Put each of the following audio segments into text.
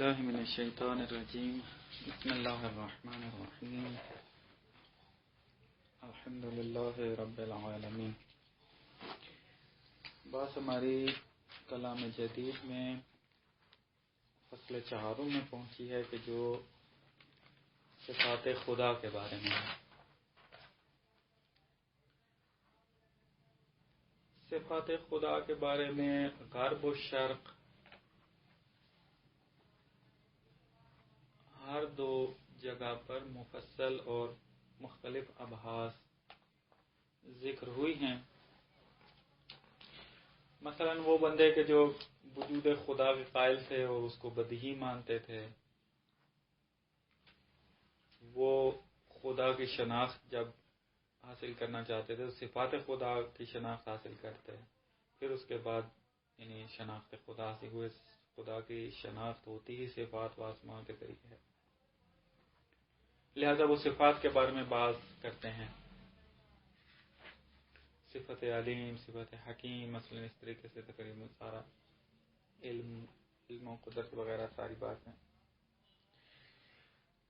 باللہ من الشیطان الرجیم بسم اللہ الرحمن الرحیم الحمدللہ رب العالمین۔ بات ہماری کلام جدید میں فصل 4 میں پہنچی ہے کہ جو صفات خدا کے بارے میں ہے۔ صفات خدا کے بارے میں غرب و شرق ہر دو جگہ پر مفصل اور مختلف ابحاث ذکر ہوئی ہیں۔ مثلا وہ بندے کے جو وجود خدا کے قائل تھے اور اس کو بدیہی مانتے تھے، وہ خدا کی شناخت جب حاصل کرنا چاہتے تھے تو صفات خدا کی شناخت حاصل کرتے، پھر اس کے بعد یعنی شناخت خدا سے ہوئے خدا کی شناخت ہوتی ہی صفات و اسماء کے طریقے ہے، لہذا وہ صفات کے بارے میں بات کرتے ہیں۔ صفت علیم، صفت حکیم، مثلا اس طریقے سے تقریباً سارا علم و قدرت وغیرہ ساری باتیں۔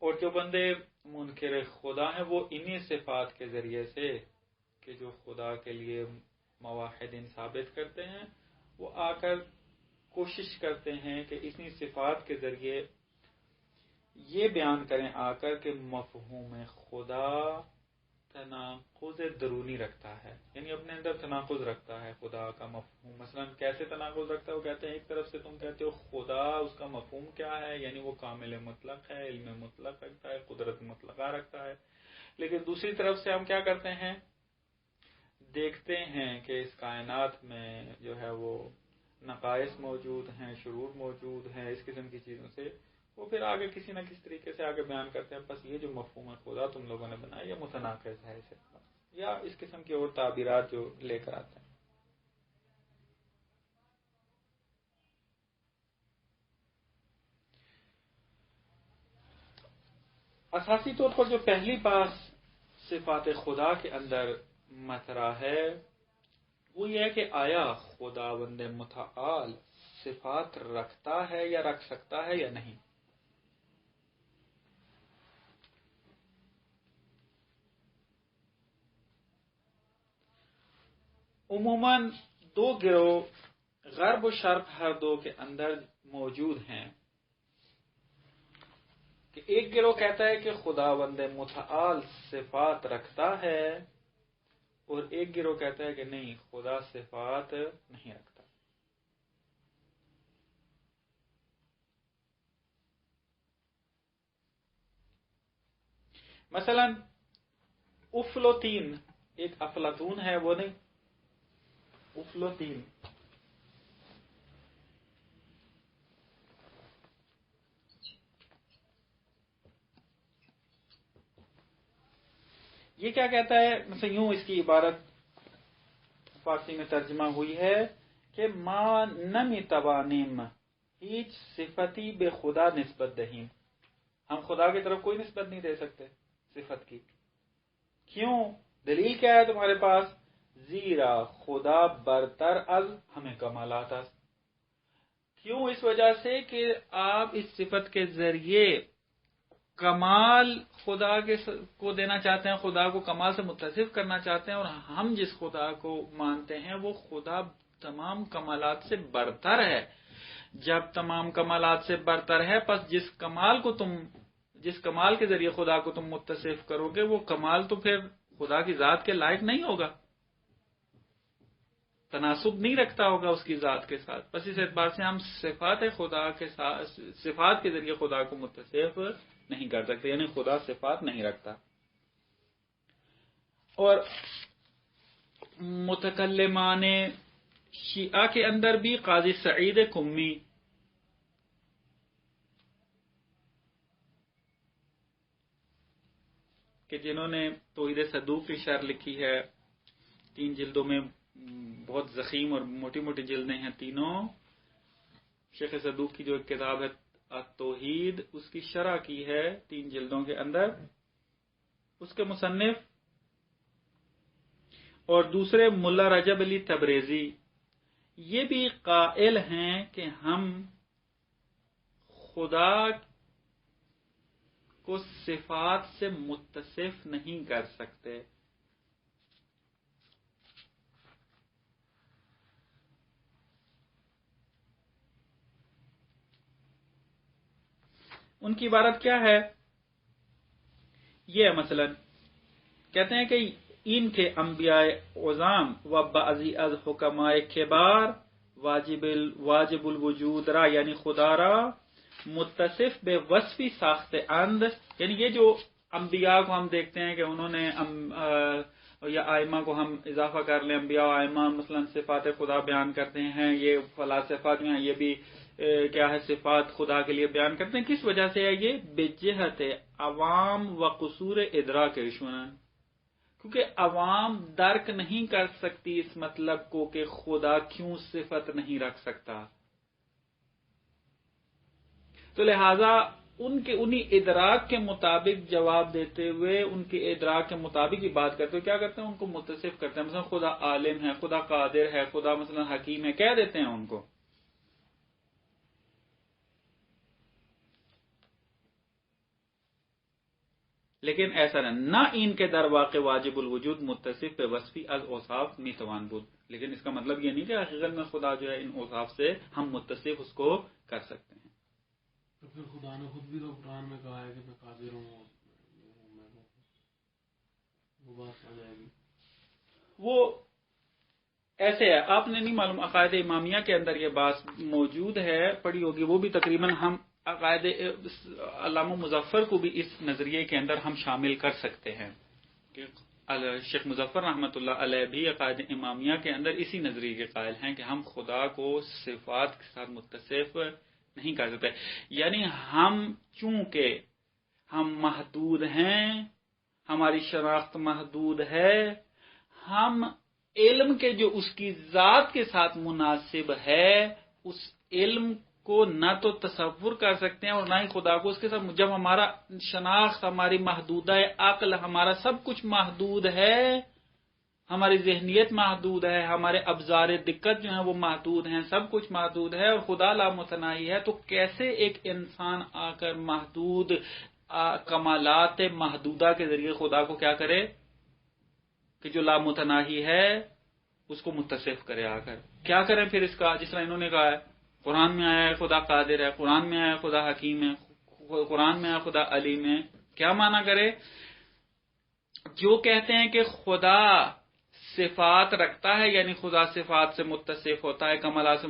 اور جو بندے منکر خدا ہیں وہ انہی صفات کے ذریعے سے کہ جو خدا کے لیے مواحدین ثابت کرتے ہیں، وہ آ کر کوشش کرتے ہیں کہ انہی صفات کے ذریعے یہ بیان کریں آ کر کہ مفہوم خدا تناقض درونی رکھتا ہے، یعنی اپنے اندر تناقض رکھتا ہے خدا کا مفہوم۔ مثلا کیسے تناقض رکھتا ہے؟ وہ کہتے ہیں ایک طرف سے تم کہتے ہو خدا، اس کا مفہوم کیا ہے، یعنی وہ کامل مطلق ہے، علم مطلق رکھتا ہے، قدرت مطلقہ رکھتا ہے، لیکن دوسری طرف سے ہم کیا کرتے ہیں؟ دیکھتے ہیں کہ اس کائنات میں جو ہے وہ نقائص موجود ہیں، شرور موجود ہیں، اس قسم کی چیزوں سے وہ پھر آگے کسی نہ کسی طریقے سے آگے بیان کرتے ہیں بس یہ جو مفہوم خدا تم لوگوں نے بنایا یہ متناقض ہے اسے، یا اس قسم کی اور تعبیرات جو لے کر آتے ہیں۔ اساسی طور پر جو پہلی بات صفات خدا کے اندر مطرح ہے وہ یہ ہے کہ آیا خداوند متعال صفات رکھتا ہے یا رکھ سکتا ہے یا نہیں؟ عموماً دو گروہ غرب و شرق ہر دو کے اندر موجود ہیں کہ ایک گروہ کہتا ہے کہ خداوند متعال صفات رکھتا ہے اور ایک گروہ کہتا ہے کہ نہیں، خدا صفات نہیں رکھتا۔ مثلا افلاطون، ایک افلاطون ہے، وہ نہیں افلاطون، یہ کیا کہتا ہے؟ مثلا یوں اس کی عبارت فارسی میں ترجمہ ہوئی ہے کہ ما نمی توانیم ہیچ صفتی بے خدا نسبت دہیم، ہم خدا کی طرف کوئی نسبت نہیں دے سکتے صفت کی۔ کیوں؟ دلیل کیا ہے تمہارے پاس؟ زیرا خدا برتر از ہمیں کمالات است، کیوں؟ اس وجہ سے کہ آپ اس صفت کے ذریعے کمال خدا کو دینا چاہتے ہیں، خدا کو کمال سے متصف کرنا چاہتے ہیں، اور ہم جس خدا کو مانتے ہیں وہ خدا تمام کمالات سے برتر ہے۔ جب تمام کمالات سے برتر ہے پس جس کمال کے ذریعے خدا کو تم متصف کرو گے وہ کمال تو پھر خدا کی ذات کے لائق نہیں ہوگا، تناسب نہیں رکھتا ہوگا اس کی ذات کے ساتھ۔ بس اس اعتبار سے ہم صفات خدا کے ساتھ صفات کے ذریعے خدا کو متصف نہیں کر سکتے، یعنی خدا صفات نہیں رکھتا۔ اور متکلمان شیعہ کے اندر بھی قاضی سعید قمی کہ جنہوں نے توحید صدوق کی شرح لکھی ہے 3 جلدوں میں، بہت ضخیم اور موٹی موٹی جلدیں ہیں تینوں، شیخ صدوق کی جو ایک کتاب ہے التوحید اس کی شرح کی ہے 3 جلدوں کے اندر، اس کے مصنف، اور دوسرے ملا رجب علی تبریزی، یہ بھی قائل ہیں کہ ہم خدا کو صفات سے متصف نہیں کر سکتے. ان کی عبارت کیا ہے؟ یہ مثلا کہتے ہیں کہ ان کے انبیاء عظام و بعضی از حکماء کبار واجب الوجود را یعنی خدا را متصف بے وصفی ساخت اند، یعنی یہ جو انبیاء کو ہم دیکھتے ہیں کہ انہوں نے یا آئمہ کو ہم اضافہ کر لیں، انبیاء و آئمہ مثلا صفات خدا بیان کرتے ہیں، یہ فلاسفہ جو ہیں یہ بھی کیا ہے صفات خدا کے لیے بیان کرتے ہیں. کس وجہ سے ہے یہ؟ بجہت عوام و قصور ادراک شنن، کیونکہ عوام درک نہیں کر سکتی اس مطلب کو کہ خدا کیوں صفت نہیں رکھ سکتا. تو لہذا انہی ادراک کے مطابق جواب دیتے ہوئے، ان کے ادراک کے مطابق ہی بات کرتے ہوئے کیا کرتے ہیں؟ ان کو متصف کرتے ہیں. مثلا خدا عالم ہے، خدا قادر ہے، خدا مثلا حکیم ہے، کہہ دیتے ہیں ان کو. لیکن ایسا نہ ان کے در واقع واجب الوجود متصف بے وصفی از اوصاف میتوان بود. لیکن اس کا مطلب یہ نہیں کہ حقیقت میں خدا جو ہے ان اوصاف سے ہم متصف اس کو کر سکتے ہیں. تو پھر خدا نے خود بھی تو قرآن میں کہا ہے کہ میں قادر ہوں، وہ بات آ جائے گی. وہ ایسے ہے، آپ نے نہیں معلوم عقائد امامیہ کے اندر یہ بات موجود ہے، پڑھی ہوگی وہ بھی. تقریباً ہم عقائد علامہ مظفر کو بھی اس نظریے کے اندر ہم شامل کر سکتے ہیں کہ شیخ مظفر رحمۃ اللہ علیہ بھی عقائد امامیہ کے اندر اسی نظریے کے قائل ہیں کہ ہم خدا کو صفات کے ساتھ متصف نہیں کر سکتے. یعنی ہم چونکہ ہم محدود ہیں، ہماری شناخت محدود ہے، ہم علم کے جو اس کی ذات کے ساتھ مناسب ہے اس علم کو نہ تو تصور کر سکتے ہیں اور نہ ہی خدا کو اس کے ساتھ. جب ہمارا شناخت، ہماری محدودہ عقل، ہمارا سب کچھ محدود ہے، ہماری ذہنیت محدود ہے، ہمارے ابزار دقت جو ہیں وہ محدود ہیں، سب کچھ محدود ہے اور خدا لامتناہی ہے، تو کیسے ایک انسان آ کر محدود کمالات محدودہ کے ذریعے خدا کو کیا کرے کہ جو لامتناہی ہے اس کو متصف کرے. آ کر کیا کریں پھر اس کا؟ جس طرح انہوں نے کہا ہے قرآن میں آیا ہے خدا قادر ہے، قرآن میں آیا ہے خدا حکیم ہے، قرآن میں آیا خدا علیم ہے. کیا معنی کرے؟ جو کہتے ہیں کہ خدا صفات رکھتا ہے یعنی خدا صفات سے متصف ہوتا ہے، کمالات سے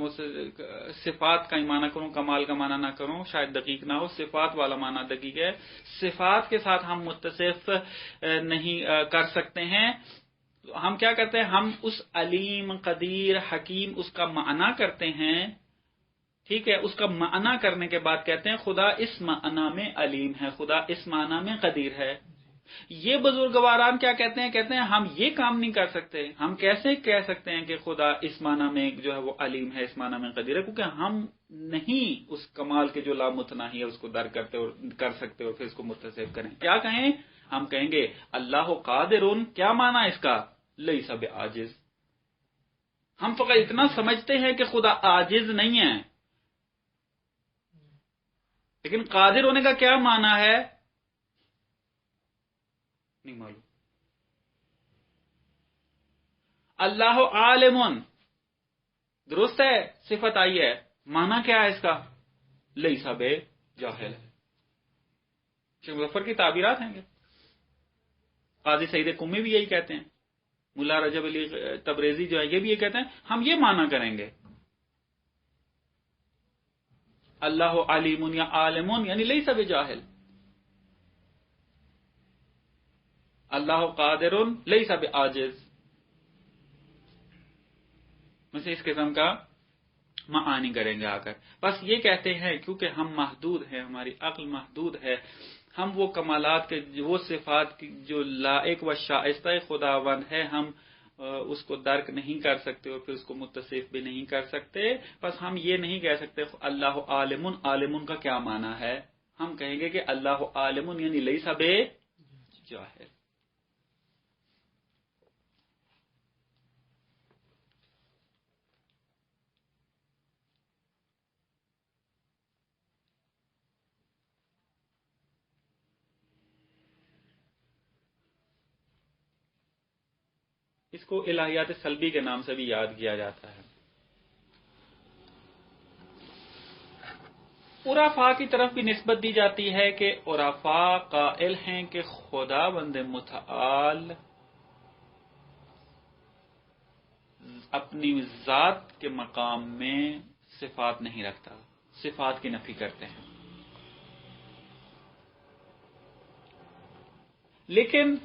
صفات کا ہی معنی کروں، کمال کا معنی نہ کروں، شاید دقیق نہ ہو، صفات والا معنی دقیق ہے. صفات کے ساتھ ہم متصف نہیں کر سکتے ہیں. ہم کیا کرتے ہیں؟ ہم اس علیم، قدیر، حکیم اس کا معنی کرتے ہیں. ٹھیک ہے، اس کا معنی کرنے کے بعد کہتے ہیں خدا اس معنی میں علیم ہے، خدا اس معنی میں قدیر ہے. یہ بزرگواران کیا کہتے ہیں؟ کہتے ہیں ہم یہ کام نہیں کر سکتے. ہم کیسے کہہ سکتے ہیں کہ خدا اس معنی میں جو ہے وہ علیم ہے، اس معنی میں قدیر ہے؟ کیونکہ ہم نہیں اس کمال کے جو لامتناہی ہے اس کو درک کرتے اور کر سکتے اور پھر اس کو متصف کریں. کیا کہیں؟ ہم کہیں گے اللہ قادرون. کیا معنی اس کا؟ لیس بعاجز. ہم فقط اتنا سمجھتے ہیں کہ خدا عاجز نہیں ہے، لیکن قادر ہونے کا کیا معنی ہے نہیں معلوم. اللہ عالم درست ہے، صفت آئی ہے، معنی کیا ہے اس کا؟ لیس بجاہل. شیخ مظفر کی تعبیرات ہیں. قاضی سعید قمی بھی یہی کہتے ہیں، ملا رجب علی تبریزی جو ہے یہ بھی یہ کہتے ہیں ہم یہ معنی کریں گے اللہ علیم یا عالم یعنی لیس بجاہل، اللہ قادر لیس بعاجز. مثل اس قسم کا معانی کریں گے آ کر. بس یہ کہتے ہیں کیونکہ ہم محدود ہیں، ہماری عقل محدود ہے، ہم وہ کمالات کے وہ صفات کی جو لائق و شائستہ خداوند ہے ہم اس کو درک نہیں کر سکتے اور پھر اس کو متصف بھی نہیں کر سکتے. بس ہم یہ نہیں کہہ سکتے اللہ عالم. عالم کا کیا معنی ہے؟ ہم کہیں گے کہ اللہ عالم یعنی لیس بجاہل. اس کو الہیات سلبی کے نام سے بھی یاد کیا جاتا ہے۔ عرفاء کی طرف بھی نسبت دی جاتی ہے کہ عرفاء قائل ہیں کہ خداوند متعال اپنی ذات کے مقام میں صفات نہیں رکھتا، صفات کی نفی کرتے ہیں۔ لیکن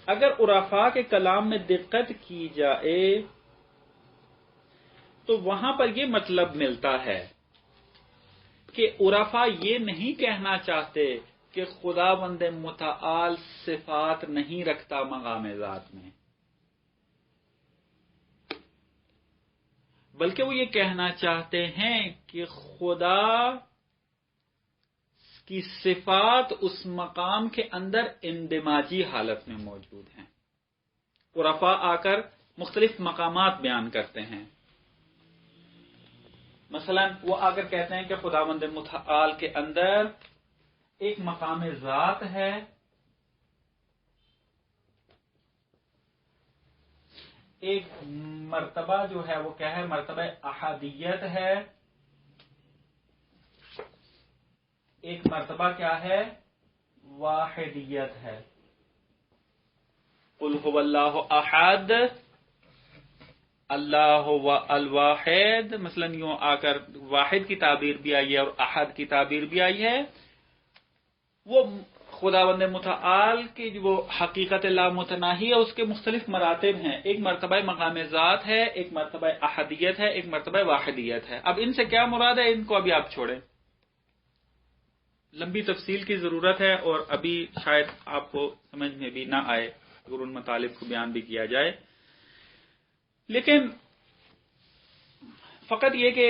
اگر عرفاء کے کلام میں دقت کی جائے تو وہاں پر یہ مطلب ملتا ہے کہ عرفاء یہ نہیں کہنا چاہتے کہ خداوند متعال صفات نہیں رکھتا مقام ذات میں، بلکہ وہ یہ کہنا چاہتے ہیں کہ خدا کی صفات اس مقام کے اندر اندماجی حالت میں موجود ہیں۔ عرفاء آ کر مختلف مقامات بیان کرتے ہیں۔ مثلا وہ آ کر کہتے ہیں کہ خداوند متعال کے اندر ایک مقام ذات ہے، ایک مرتبہ جو ہے وہ کیا ہے، مرتبہ احادیت ہے، ایک مرتبہ کیا ہے، واحدیت ہے۔ قل هو اللہ احد اللہ الواحد، مثلا یوں آ کر واحد کی تعبیر بھی آئی ہے اور احد کی تعبیر بھی آئی ہے۔ وہ خداوند متعال کی جو وہ حقیقت لامتناہی ہے، اس کے مختلف مراتب ہیں، ایک مرتبہ مقام ذات ہے، ایک مرتبہ احدیت ہے، ایک مرتبہ واحدیت ہے۔ اب ان سے کیا مراد ہے، ان کو ابھی آپ چھوڑیں، لمبی تفصیل کی ضرورت ہے اور ابھی شاید آپ کو سمجھ میں بھی نہ آئے اگر ان مطالب کو بیان بھی کیا جائے۔ لیکن فقط یہ کہ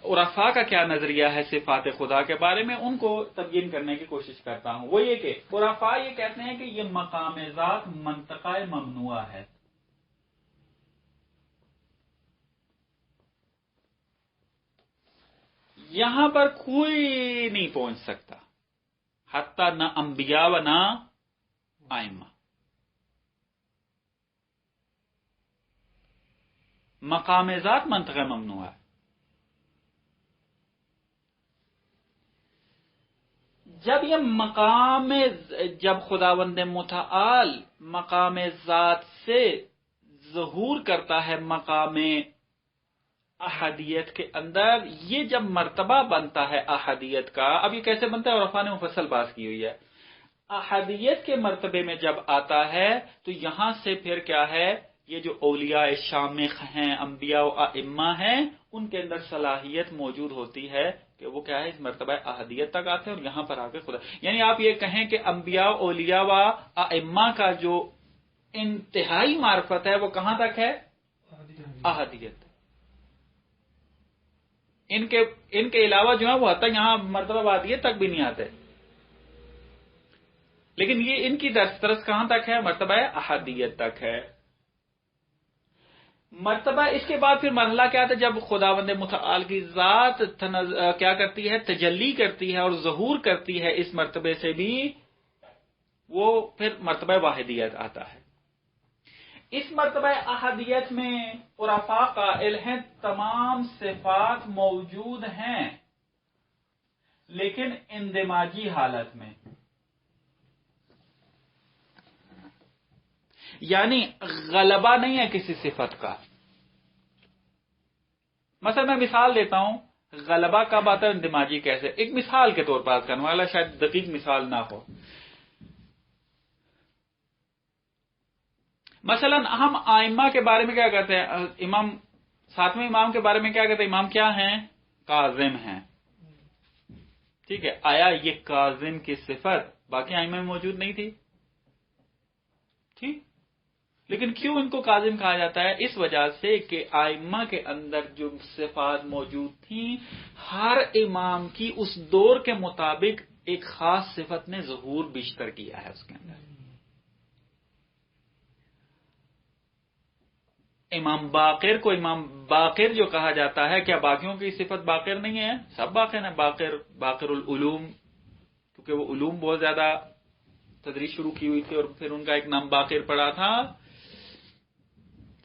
عرفاء کا کیا نظریہ ہے صفات خدا کے بارے میں، ان کو تبیین کرنے کی کوشش کرتا ہوں۔ وہ یہ کہ عرفاء یہ کہتے ہیں کہ یہ مقام ذات منطقہ ممنوع ہے، یہاں پر کوئی نہیں پہنچ سکتا، حتیٰ نہ انبیاء و نہ ائمہ۔ مقام ذات منطقہ ممنوع ہے۔ جب خداوند متعال مقام ذات سے ظہور کرتا ہے مقام احدیت کے اندر، یہ جب مرتبہ بنتا ہے احدیت کا، اب یہ کیسے بنتا ہے عرفاء نے مفصل بات کی ہوئی ہے۔ احدیت کے مرتبے میں جب آتا ہے تو یہاں سے پھر کیا ہے، یہ جو اولیاء شامخ ہیں، انبیاء و ائمہ ہیں، ان کے اندر صلاحیت موجود ہوتی ہے کہ وہ کیا ہے، اس مرتبہ احدیت تک آتے ہیں اور یہاں پر آ کے خدا، یعنی آپ یہ کہیں کہ انبیاء اولیاء و ائمہ کا جو انتہائی معرفت ہے وہ کہاں تک ہے، احدیت۔ ان کے علاوہ جو ہے وہ حتی یہاں مرتبہ احدیت تک بھی نہیں آتے، لیکن یہ ان کی دسترس کہاں تک ہے، مرتبہ احدیت تک ہے۔ مرتبہ اس کے بعد پھر مرحلہ کیا آتا ہے، جب خداوند متعال کی ذات کیا کرتی ہے، تجلی کرتی ہے اور ظہور کرتی ہے اس مرتبے سے بھی، وہ پھر مرتبہ واحدیت آتا ہے۔ اس مرتبہ احدیت میں عرفاء قائل ہیں تمام صفات موجود ہیں لیکن اندماجی حالت میں، یعنی غلبہ نہیں ہے کسی صفت کا۔ مثلا میں مثال دیتا ہوں، غلبہ کب آتا ہے، اندماجی کیسے، ایک مثال کے طور پر کرنے والا، شاید دقیق مثال نہ ہو۔ مثلا ہم ائمہ کے بارے میں کیا کہتے ہیں، امام ساتویں امام کے بارے میں کیا کہتے ہیں، امام کیا ہیں، کاظم ہیں، ٹھیک ہے۔ آیا یہ کاظم کی صفت باقی ائمہ میں موجود نہیں تھی، ٹھیک، لیکن کیوں ان کو کاظم کہا جاتا ہے، اس وجہ سے کہ ائمہ کے اندر جو صفات موجود تھیں، ہر امام کی اس دور کے مطابق ایک خاص صفت نے ظہور بیشتر کیا ہے اس کے اندر۔ امام باقر کو امام باقر جو کہا جاتا ہے، کیا باقیوں کی صفت باقر نہیں ہے، سب باقر ہیں، باقر العلوم، کیونکہ وہ علوم بہت زیادہ تدریس شروع کی ہوئی تھی اور پھر ان کا ایک نام باقر پڑا تھا۔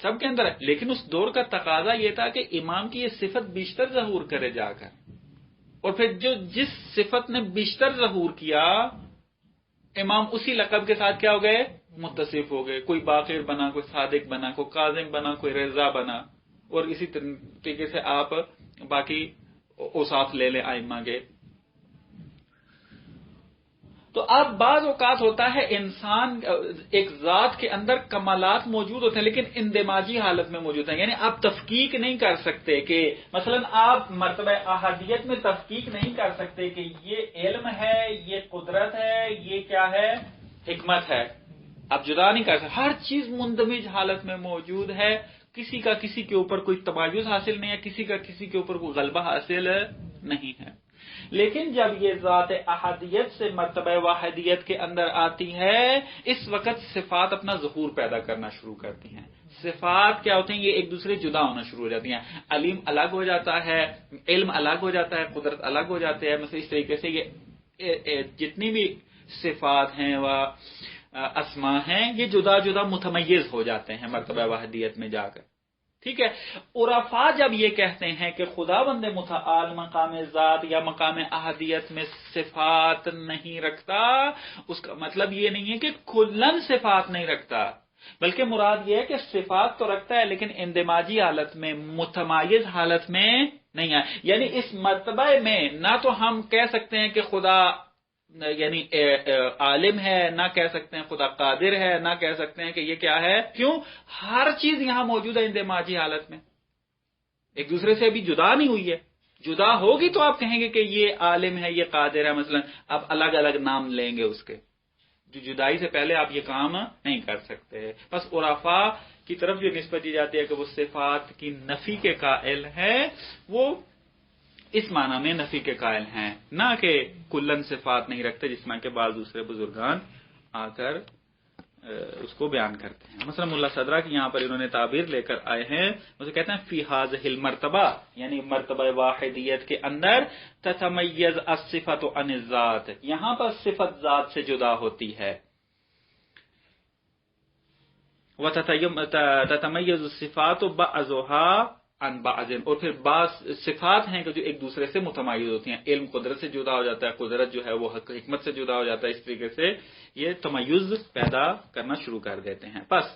سب کے اندر ہے، لیکن اس دور کا تقاضا یہ تھا کہ امام کی یہ صفت بیشتر ظہور کرے جا کر، اور پھر جس صفت نے بیشتر ظہور کیا امام اسی لقب کے ساتھ کیا ہو گئے، متصف ہو گئے. کوئی باقر بنا، کوئی صادق بنا، کوئی کاظم بنا، کوئی رضا بنا، اور اسی طریقے سے آپ باقی اوصاف لے لیں ائمہ کے. تو اب بعض اوقات ہوتا ہے انسان ایک ذات کے اندر کمالات موجود ہوتے ہیں لیکن اندماجی حالت میں موجود ہیں، یعنی آپ تفکیک نہیں کر سکتے کہ مثلا آپ مرتبہ احادیت میں تفکیک نہیں کر سکتے کہ یہ علم ہے، یہ قدرت ہے، یہ کیا ہے، حکمت ہے. آپ جدا نہیں کر سکتے، ہر چیز مندمج حالت میں موجود ہے. کسی کا کسی کے اوپر کوئی تمایز حاصل نہیں ہے، کسی کا کسی کے اوپر کوئی غلبہ حاصل نہیں ہے. لیکن جب یہ ذات احادیت سے مرتبہ واحدیت کے اندر آتی ہے، اس وقت صفات اپنا ظہور پیدا کرنا شروع کرتی ہیں. صفات کیا ہوتے ہیں، یہ ایک دوسرے جدا ہونا شروع ہو جاتی ہیں. علیم الگ ہو جاتا ہے، علم الگ ہو جاتا ہے، قدرت الگ ہو جاتے ہیں. مثلا اس طریقے سے یہ جتنی بھی صفات ہیں و اسماء ہیں یہ جدا جدا متمیز ہو جاتے ہیں مرتبہ واحدیت میں جا کر. ٹھیک ہے. عرفاء جب یہ کہتے ہیں کہ خداوند متعال مقام ذات یا مقام احادیت میں صفات نہیں رکھتا، اس کا مطلب یہ نہیں ہے کہ کلن صفات نہیں رکھتا، بلکہ مراد یہ ہے کہ صفات تو رکھتا ہے لیکن اندماجی حالت میں، متمایز حالت میں نہیں ہے. یعنی اس مرتبہ میں نہ تو ہم کہہ سکتے ہیں کہ خدا یعنی عالم ہے، نہ کہہ سکتے ہیں خدا قادر ہے، نہ کہہ سکتے ہیں کہ یہ کیا ہے. کیوں؟ ہر چیز یہاں موجود ہے اندماجی حالت میں، ایک دوسرے سے ابھی جدا نہیں ہوئی ہے. جدا ہوگی تو آپ کہیں گے کہ یہ عالم ہے، یہ قادر ہے. مثلا آپ الگ الگ نام لیں گے اس کے، جو جدائی سے پہلے آپ یہ کام نہیں کر سکتے. بس عرفاء کی طرف جو نسبت دی جاتی ہے کہ وہ صفات کی نفی کے قائل ہے، وہ اس معنی میں نفی کے قائل ہیں، نہ کہ کلن صفات نہیں رکھتے، جس میں کہ بعض دوسرے بزرگان آ کر اس کو بیان کرتے ہیں. مثلا ملا صدرہ کی یہاں پر انہوں نے تعبیر لے کر آئے ہیں، اسے کہتے ہیں فی ھذہ المرتبہ، یعنی مرتبہ واحدیت کے اندر تتمیز الصفۃ عن الذات، یہاں پر صفت ذات سے جدا ہوتی ہے. وتتمیز الصفات بعضها عن بعض، اور پھر بعض صفات ہیں کہ جو ایک دوسرے سے متمایز ہوتی ہیں. علم قدرت سے جدا ہو جاتا ہے، قدرت جو ہے وہ حکمت سے جدا ہو جاتا ہے. اس طریقے سے یہ تمیز پیدا کرنا شروع کر دیتے ہیں. بس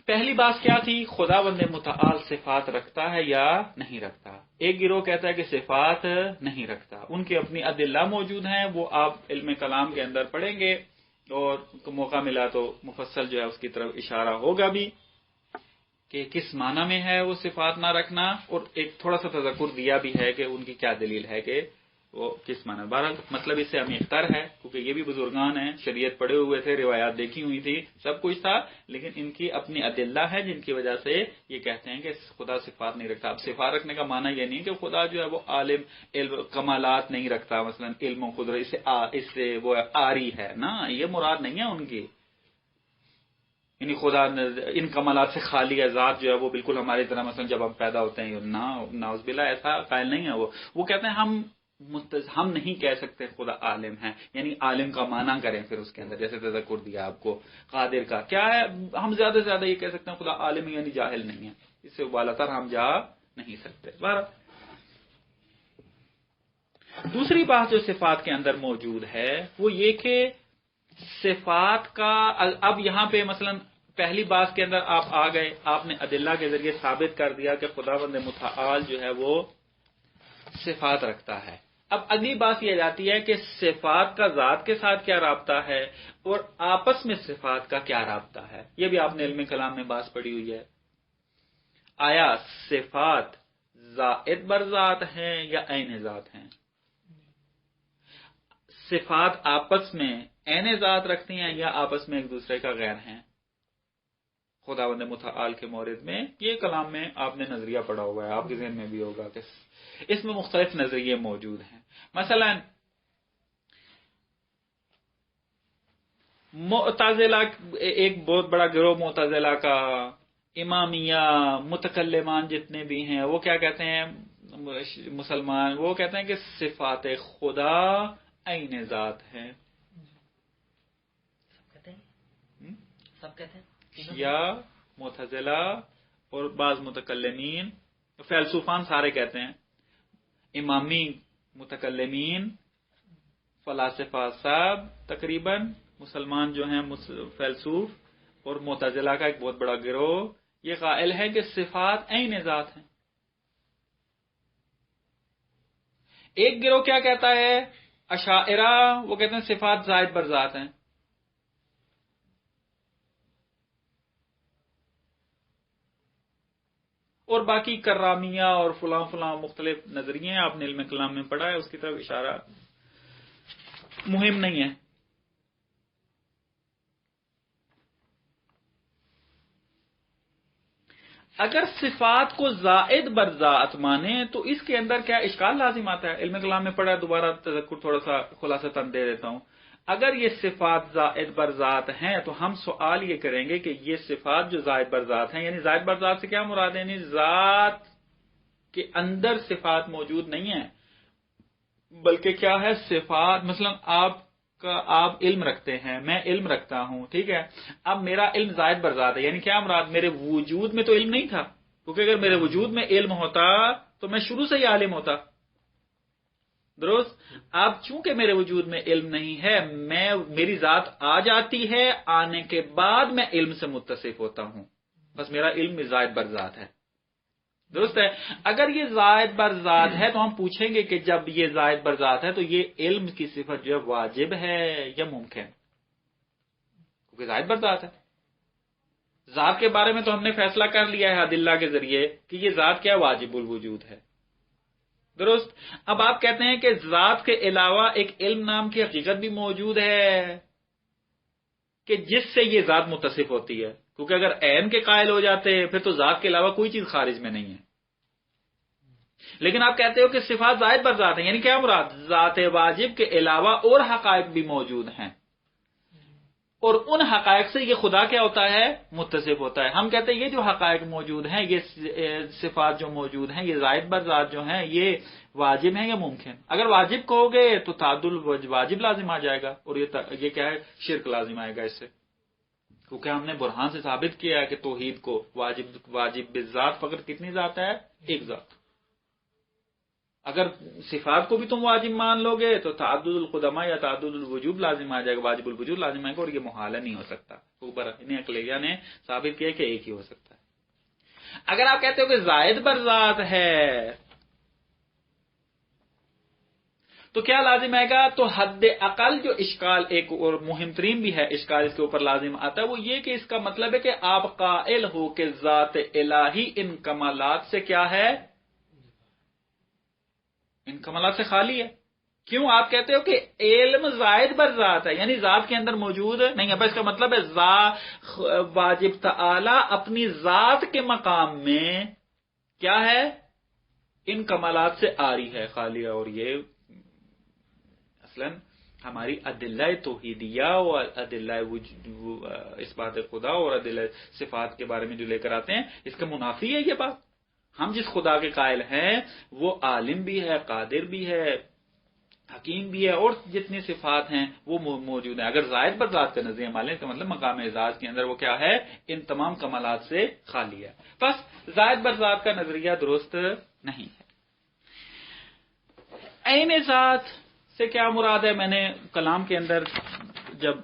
پہلی بات کیا تھی، خداوند متعال صفات رکھتا ہے یا نہیں رکھتا. ایک گروہ کہتا ہے کہ صفات نہیں رکھتا، ان کی اپنی ادلہ موجود ہیں، وہ آپ علم کلام کے اندر پڑھیں گے اور موقع ملا تو مفصل جو ہے اس کی طرف اشارہ ہوگا بھی کہ کس معنی میں ہے وہ صفات نہ رکھنا، اور ایک تھوڑا سا تذکر دیا بھی ہے کہ ان کی کیا دلیل ہے کہ وہ کس معنی. بہرحال مطلب اس سے عمیق‌تر ہے کیونکہ یہ بھی بزرگان ہیں، شریعت پڑھے ہوئے تھے، روایات دیکھی ہوئی تھی، سب کچھ تھا، لیکن ان کی اپنی ادلہ ہے جن کی وجہ سے یہ کہتے ہیں کہ خدا صفات نہیں رکھتا. اب صفات رکھنے کا معنی یہ نہیں کہ خدا جو ہے وہ عالم علم کمالات نہیں رکھتا، مثلا علم و قدرت اس سے وہ آری ہے، نا، یہ مراد نہیں ہے ان کی. یعنی خدا ان کمالات سے خالی ہے، ذات جو ہے وہ بالکل ہماری طرح مثلا جب ہم پیدا ہوتے ہیں ناؤز باللہ ایسا قائل نہیں ہے. وہ کہتے ہیں ہم نہیں کہہ سکتے خدا عالم ہے، یعنی عالم کا معنی کریں پھر اس کے اندر، جیسے تذکر دیا آپ کو. قادر کا کیا ہے، ہم زیادہ سے زیادہ یہ کہہ سکتے ہیں خدا عالم ہے یعنی جاہل نہیں ہے، اس سے بالاتر ہم جا نہیں سکتے. دوسری بات جو صفات کے اندر موجود ہے وہ یہ کہ صفات کا اب یہاں پہ مثلا پہلی بات کے اندر آپ آ گئے، آپ نے ادلہ کے ذریعے ثابت کر دیا کہ خداوند متعال جو ہے وہ صفات رکھتا ہے. اب اگلی بات یہ جاتی ہے کہ صفات کا ذات کے ساتھ کیا رابطہ ہے اور آپس میں صفات کا کیا رابطہ ہے. یہ بھی آپ نے علم کلام میں بات پڑھی ہوئی ہے. آیا صفات زائد بر ذات ہیں یا عین ذات ہیں؟ صفات آپس میں عین ذات رکھتی ہیں یا آپس میں ایک دوسرے کا غیر ہیں؟ خداوند متعال کے مورد میں یہ کلام میں آپ نے نظریہ پڑھا ہوا ہے، آپ کے ذہن میں بھی ہوگا کہ اس میں مختلف نظریے موجود ہیں. مثلا معتزلہ، ایک بہت بڑا گروہ معتزلہ کا، امامیہ، متکلمان جتنے بھی ہیں، وہ کیا کہتے ہیں، مسلمان وہ کہتے ہیں کہ صفات خدا عین ذات ہیں. سب کہتے ہیں یا معتزلہ اور بعض متکلمین، فیلسوفان سارے کہتے ہیں، امامی متکلمین، فلاسفہ صاحب تقریباً مسلمان جو ہیں فیلسوف، اور معتزلہ کا ایک بہت بڑا گروہ یہ قائل ہے کہ صفات عین ذات ہیں۔ ایک گروہ کیا کہتا ہے؟ اشاعرہ، وہ کہتے ہیں صفات زائد بر ذات ہیں۔ اور باقی کرامیہ اور فلاں فلاں مختلف نظریے ہیں، آپ نے علم کلام میں پڑھا ہے، اس کی طرف اشارہ مہم نہیں ہے۔ اگر صفات کو زائد بر ذات مانے تو اس کے اندر کیا اشکال لازم آتا ہے؟ علم کلام میں پڑھا ہے، دوبارہ تذکر تھوڑا سا خلاصتاً دے دیتا ہوں۔ اگر یہ صفات زائد بر ذات ہیں تو ہم سوال یہ کریں گے کہ یہ صفات جو زائد بر ذات ہیں، یعنی زائد بر ذات سے کیا مراد ہے؟ یعنی ذات کے اندر صفات موجود نہیں ہیں، بلکہ کیا ہے؟ صفات، مثلا آپ علم رکھتے ہیں، میں علم رکھتا ہوں، ٹھیک ہے؟ اب میرا علم زائد بر ذات ہے، یعنی کیا مراد؟ میرے وجود میں تو علم نہیں تھا، کیونکہ اگر میرے وجود میں علم ہوتا تو میں شروع سے ہی عالم ہوتا، درست؟ اب چونکہ میرے وجود میں علم نہیں ہے، میری ذات آ جاتی ہے، آنے کے بعد میں علم سے متصف ہوتا ہوں، بس میرا علم زائد بر ذات ہے، درست ہے؟ اگر یہ زائد بر ذات ہے تو ہم پوچھیں گے کہ جب یہ زائد بر ذات ہے تو یہ علم کی صفت جو ہے واجب ہے یا ممکن؟ کیونکہ زائد بر ذات ہے۔ ذات کے بارے میں تو ہم نے فیصلہ کر لیا ہے ادلہ کے ذریعے کہ یہ ذات کیا؟ واجب الوجود ہے، درست؟ اب آپ کہتے ہیں کہ ذات کے علاوہ ایک علم نام کی حقیقت بھی موجود ہے کہ جس سے یہ ذات متصف ہوتی ہے، کیونکہ اگر عین کے قائل ہو جاتے پھر تو ذات کے علاوہ کوئی چیز خارج میں نہیں ہے۔ لیکن آپ کہتے ہو کہ صفات زائد بر ذات ہیں، یعنی کیا مراد؟ ذات واجب کے علاوہ اور حقائق بھی موجود ہیں، اور ان حقائق سے یہ خدا کیا ہوتا ہے؟ متصف ہوتا ہے۔ ہم کہتے ہیں یہ جو حقائق موجود ہیں، یہ صفات جو موجود ہیں، یہ زائد بر ذات جو ہیں، یہ واجب ہیں یا ممکن؟ اگر واجب کہو گے تو تعدل واجب لازم آ جائے گا، اور یہ کیا ہے؟ شرک لازم آئے گا اس سے، کیونکہ ہم نے برہان سے ثابت کیا ہے کہ توحید کو واجب بالذات فقط کتنی ذات ہے؟ ایک ذات۔ اگر صفات کو بھی تم واجب مان لو گے تو تعدد القدماء یا تعدد الوجوب لازم آ جائے گا، واجب الوجود لازم آئے گا، اور یہ محال نہیں ہو سکتا۔ اوپر انہیں عقلیہ نے ثابت کیا کہ ایک ہی ہو سکتا ہے۔ اگر آپ کہتے ہو کہ زائد بر ذات ہے تو کیا لازم آئے گا؟ تو حد اقل جو اشکال ایک اور مہم ترین بھی ہے اشکال اس کے اوپر لازم آتا ہے، وہ یہ کہ اس کا مطلب ہے کہ آپ قائل ہو کہ ذات الہی ان کمالات سے کیا ہے؟ ان کمالات سے خالی ہے۔ کیوں؟ آپ کہتے ہو کہ علم زائد بر ذات ہے، یعنی ذات کے اندر موجود نہیں ہے، بس اس کا مطلب ہے واجب تعالی اپنی ذات کے مقام میں کیا ہے؟ ان کمالات سے آری ہے، خالی ہے۔ اور یہ اصلاً ہماری ادلہ توحیدیہ اور ادلہ اثبات خدا اور ادلہ صفات کے بارے میں جو لے کر آتے ہیں، اس کا منافی ہے یہ بات۔ ہم جس خدا کے قائل ہیں وہ عالم بھی ہے، قادر بھی ہے، حکیم بھی ہے، اور جتنی صفات ہیں وہ موجود ہیں۔ اگر زائد بر ذات کا نظریہ مان لیں، اس کا مطلب مقام اعزاز کے اندر وہ کیا ہے؟ ان تمام کمالات سے خالی ہے۔ بس زائد بر ذات کا نظریہ درست نہیں ہے۔ عین ذات سے کیا مراد ہے؟ میں نے کلام کے اندر جب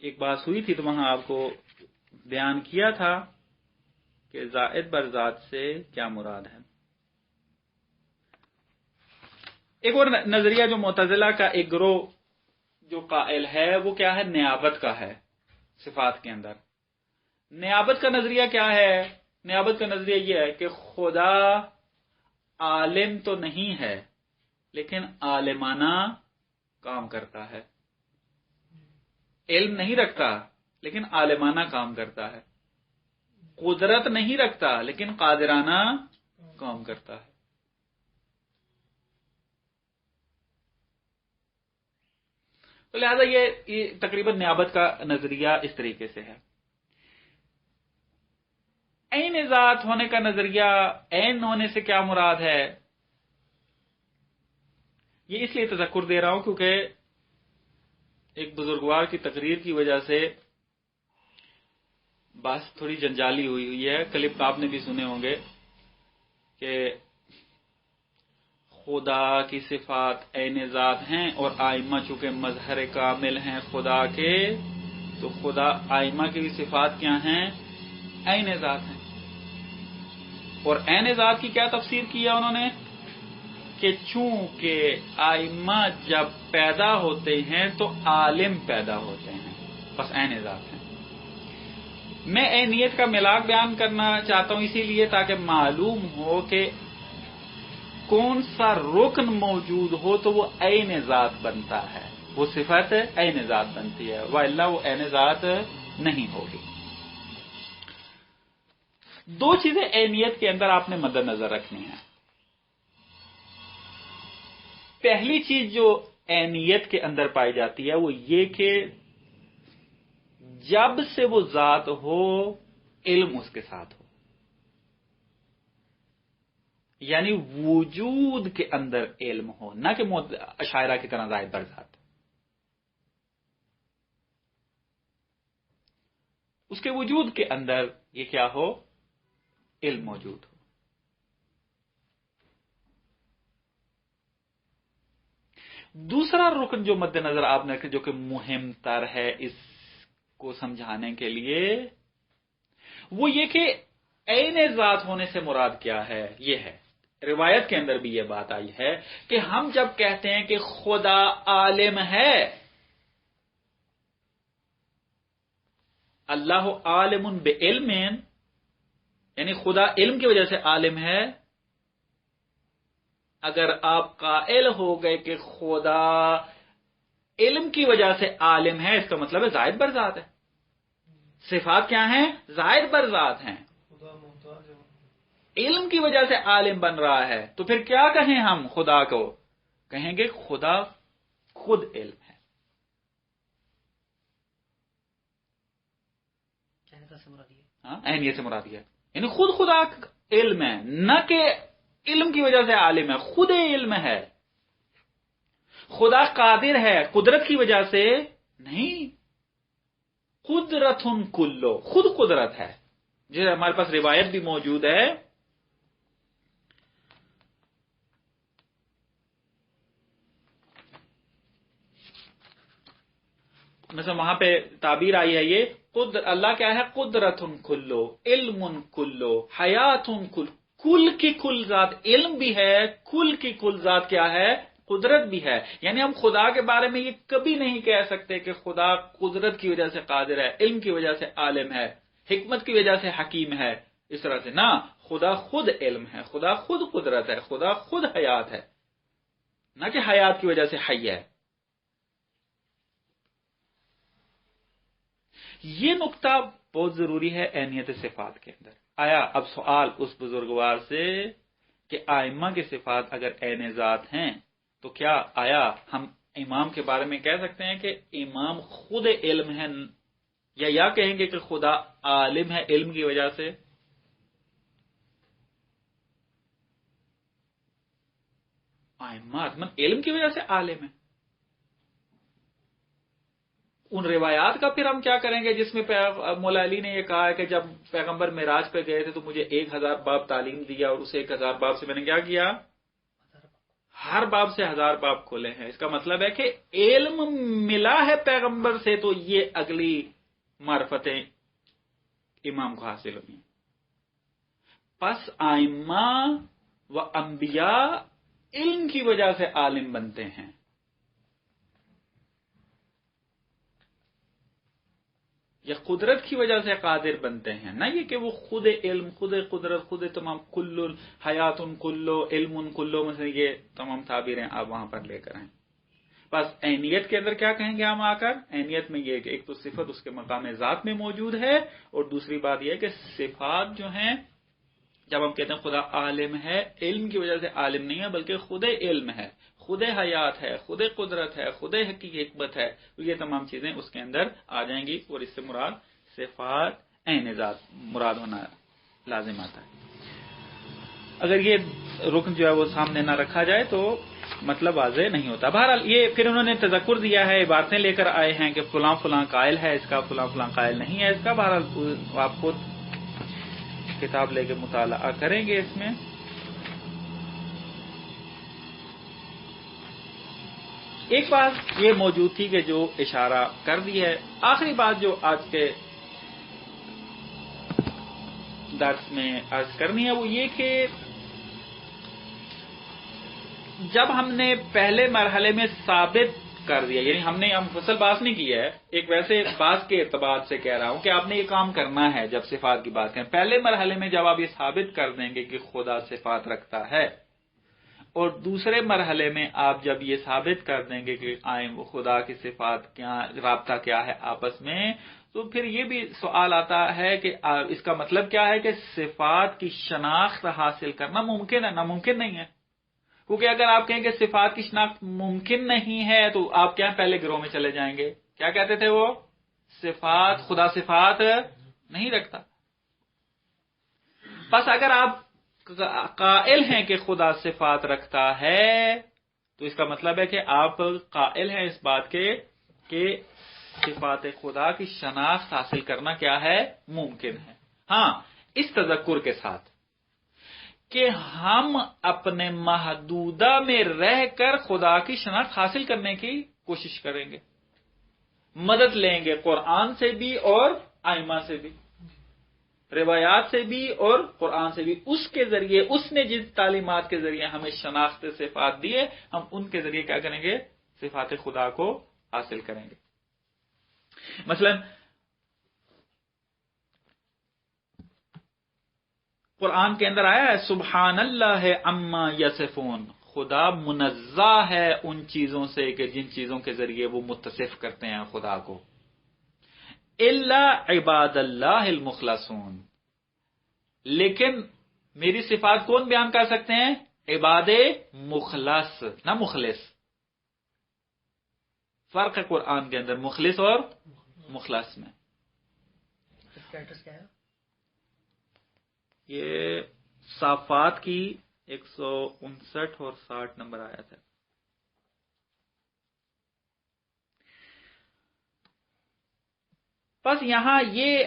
ایک بات ہوئی تھی تو وہاں آپ کو بیان کیا تھا کہ زائد بر ذات سے کیا مراد ہے۔ ایک اور نظریہ جو معتزلہ کا ایک گروہ جو قائل ہے وہ کیا ہے؟ نیابت کا ہے صفات کے اندر۔ نیابت کا نظریہ کیا ہے؟ نیابت کا نظریہ یہ ہے کہ خدا عالم تو نہیں ہے لیکن عالمانہ کام کرتا ہے، علم نہیں رکھتا لیکن عالمانہ کام کرتا ہے، قدرت نہیں رکھتا لیکن قادرانہ کام کرتا ہے۔ تو لہذا یہ تقریباً نیابت کا نظریہ اس طریقے سے ہے۔ عین ذات ہونے کا نظریہ، عین ہونے سے کیا مراد ہے؟ یہ اس لیے تذکر دے رہا ہوں کیونکہ ایک بزرگوار کی تقریر کی وجہ سے بات تھوڑی جنجالی ہوئی ہے. کلپ آپ نے بھی سنے ہوں گے کہ خدا کی صفات عین ذات ہیں اور آئمہ چونکہ مظہر کامل ہیں خدا کے، تو خدا آئمہ کی بھی صفات کیا ہیں؟ عین ذات ہیں. اور عین ذات کی کیا تفسیر کیا انہوں نے؟ کہ چونکہ آئمہ جب پیدا ہوتے ہیں تو عالم پیدا ہوتے ہیں، بس عین ذات ہیں. میں عینیت کا ملاک بیان کرنا چاہتا ہوں اسی لیے تاکہ معلوم ہو کہ کون سا رکن موجود ہو تو وہ عین ذات بنتا ہے، وہ صفت عین ذات بنتی ہے، والا وہ عین ذات نہیں ہوگی. دو چیزیں عینیت کے اندر آپ نے مد نظر رکھنی ہیں. پہلی چیز جو عینیت کے اندر پائی جاتی ہے وہ یہ کہ جب سے وہ ذات ہو علم اس کے ساتھ ہو، یعنی وجود کے اندر علم ہو، نہ کہ اشاعرہ کی طرح ظاہر بر ذات. اس کے وجود کے اندر یہ کیا ہو؟ علم موجود ہو. دوسرا رکن جو مد نظر آپ نے رکھا جو کہ مہم تر ہے اس کو سمجھانے کے لیے، وہ یہ کہ عین ذات ہونے سے مراد کیا ہے. یہ ہے روایت کے اندر بھی یہ بات آئی ہے کہ ہم جب کہتے ہیں کہ خدا عالم ہے، اللہ عالم بعلم، یعنی خدا علم کی وجہ سے عالم ہے. اگر آپ قائل ہو گئے کہ خدا علم کی وجہ سے عالم ہے، اس کا مطلب ہے زائد بر ذات ہے. صفات کیا ہیں؟ زائد بر ذات ہیں. علم کی وجہ سے عالم بن رہا ہے تو پھر کیا کہیں ہم خدا کو؟ کہیں گے خدا خود علم ہے. عینیت سے مراد ہے یعنی خود خدا علم ہے، نہ کہ علم کی وجہ سے عالم ہے، خود علم ہے. خدا قادر ہے قدرت کی وجہ سے نہیں، قدرت کلو، خود قدرت ہے. جو ہمارے پاس روایت بھی موجود ہے، مثلا وہاں پہ تعبیر آئی ہے یہ اللہ کیا ہے؟ قدرت کلو، علم کلو، حیات کل. کل کی کل ذات علم بھی ہے، کل کی کل ذات کیا ہے؟ قدرت بھی ہے. یعنی ہم خدا کے بارے میں یہ کبھی نہیں کہہ سکتے کہ خدا قدرت کی وجہ سے قادر ہے، علم کی وجہ سے عالم ہے، حکمت کی وجہ سے حکیم ہے، اس طرح سے. نہ، خدا خود علم ہے، خدا خود قدرت ہے، خدا خود حیات ہے، نہ کہ حیات کی وجہ سے حی ہے. یہ نقطہ بہت ضروری ہے عینیت صفات کے اندر. آیا اب سوال اس بزرگوار سے کہ آئمہ کے صفات اگر عین ذات ہیں تو کیا آیا ہم امام کے بارے میں کہہ سکتے ہیں کہ امام خود علم ہے، یا کہیں گے کہ خدا عالم ہے علم کی وجہ سے؟ آئمہ علم کی وجہ سے عالم ہے. ان روایات کا پھر ہم کیا کریں گے جس میں مولا علی نے یہ کہا ہے کہ جب پیغمبر معراج پہ گئے تھے تو مجھے 1000 باب تعلیم دیا اور اس 1000 باب سے میں نے کیا ہر باب سے 1000 باب کھولے ہیں. اس کا مطلب ہے کہ علم ملا ہے پیغمبر سے تو یہ اگلی معرفتیں امام کو حاصل ہوئی. پس آئمہ و انبیاء علم کی وجہ سے عالم بنتے ہیں، یا قدرت کی وجہ سے قادر بنتے ہیں، نہ یہ کہ وہ خود علم، خود قدرت، خود تمام، کل حیات کلو، علم کلو، مثلا یہ تمام تعبیریں آپ وہاں پر لے کر آئیں. بس عینیت کے اندر کیا کہیں گے ہم آ کر؟ عینیت میں یہ کہ ایک تو صفت اس کے مقام ذات میں موجود ہے، اور دوسری بات یہ ہے کہ صفات جو ہیں جب ہم کہتے ہیں خدا عالم ہے، علم کی وجہ سے عالم نہیں ہے بلکہ خود علم ہے، خود حیات ہے، خود قدرت ہے، خود حکمت ہے، تو یہ تمام چیزیں اس کے اندر آ جائیں گی. اور اس سے مراد صفات عین ذات مراد ہونا لازم آتا ہے. اگر یہ رکن جو ہے وہ سامنے نہ رکھا جائے تو مطلب واضح نہیں ہوتا. بہرحال یہ پھر انہوں نے تذکر دیا ہے، عبارتیں لے کر آئے ہیں کہ فلاں فلاں قائل ہے اس کا، فلاں فلاں قائل نہیں ہے اس کا. بہرحال آپ خود کتاب لے کے مطالعہ کریں گے. اس میں ایک بات یہ موجود تھی کہ جو اشارہ کر دی ہے. آخری بات جو آج کے درس میں عرض کرنی ہے وہ یہ کہ جب ہم نے پہلے مرحلے میں ثابت کر دیا، یعنی ہم نے مفصل بات نہیں کی ہے، ایک ویسے بات کے اعتبار سے کہہ رہا ہوں کہ آپ نے یہ کام کرنا ہے. جب صفات کی بات کریں، پہلے مرحلے میں جب آپ یہ ثابت کر دیں گے کہ خدا صفات رکھتا ہے، اور دوسرے مرحلے میں آپ جب یہ ثابت کر دیں گے کہ وہ خدا کی صفات کیا، رابطہ کیا ہے آپس میں، تو پھر یہ بھی سوال آتا ہے کہ اس کا مطلب کیا ہے کہ صفات کی شناخت حاصل کرنا ممکن ہے؟ ناممکن نہیں ہے. کیونکہ اگر آپ کہیں کہ صفات کی شناخت ممکن نہیں ہے تو آپ کیا پہلے گروہ میں چلے جائیں گے. کیا کہتے تھے وہ؟ صفات، خدا صفات نہیں رکھتا. بس اگر آپ قائل ہیں کہ خدا صفات رکھتا ہے تو اس کا مطلب ہے کہ آپ قائل ہیں اس بات کے کہ صفات خدا کی شناخت حاصل کرنا کیا ہے؟ ممکن ہے. ہاں، اس تذکر کے ساتھ کہ ہم اپنے محدودہ میں رہ کر خدا کی شناخت حاصل کرنے کی کوشش کریں گے، مدد لیں گے قرآن سے بھی اور ائمہ سے بھی، روایات سے بھی اور قرآن سے بھی. اس کے ذریعے، اس نے جس تعلیمات کے ذریعے ہمیں شناخت صفات دیے، ہم ان کے ذریعے کیا کریں گے؟ صفات خدا کو حاصل کریں گے. مثلا قرآن کے اندر آیا ہے سبحان اللہ عما یصفون، خدا منزہ ہے ان چیزوں سے کہ جن چیزوں کے ذریعے وہ متصف کرتے ہیں خدا کو. الا عباد اللہ المخلصون، لیکن میری صفات کون بیان کر سکتے ہیں؟ عباد مخلص، نہ مخلص. فرق ہے قرآن کے اندر مخلص اور مخلص میں. اس کا ایڈریس کیا ہے؟ یہ صافات کی 159 اور 60 نمبر آیت ہے. بس یہاں یہ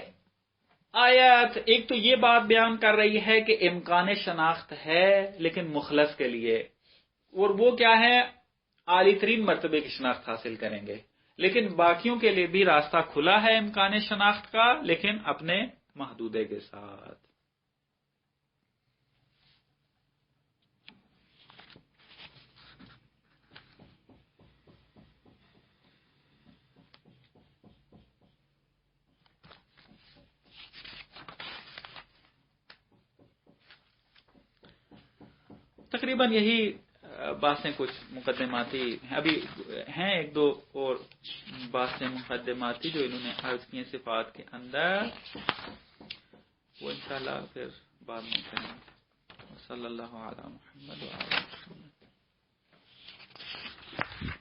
آیت ایک تو یہ بات بیان کر رہی ہے کہ امکان شناخت ہے لیکن مخلص کے لیے، اور وہ کیا ہے؟ اعلی ترین مرتبے کی شناخت حاصل کریں گے. لیکن باقیوں کے لیے بھی راستہ کھلا ہے امکان شناخت کا، لیکن اپنے محدودے کے ساتھ. تقریباً یہی باتیں کچھ مقدماتی ابھی ہیں، ایک دو اور باتیں مقدماتی جو انہوں نے عرض کی ہیں صفات کے اندر، وہ انشاءاللہ پھر بعد میں کریں گے. صلی اللہ علی محمد و آلہ محمد.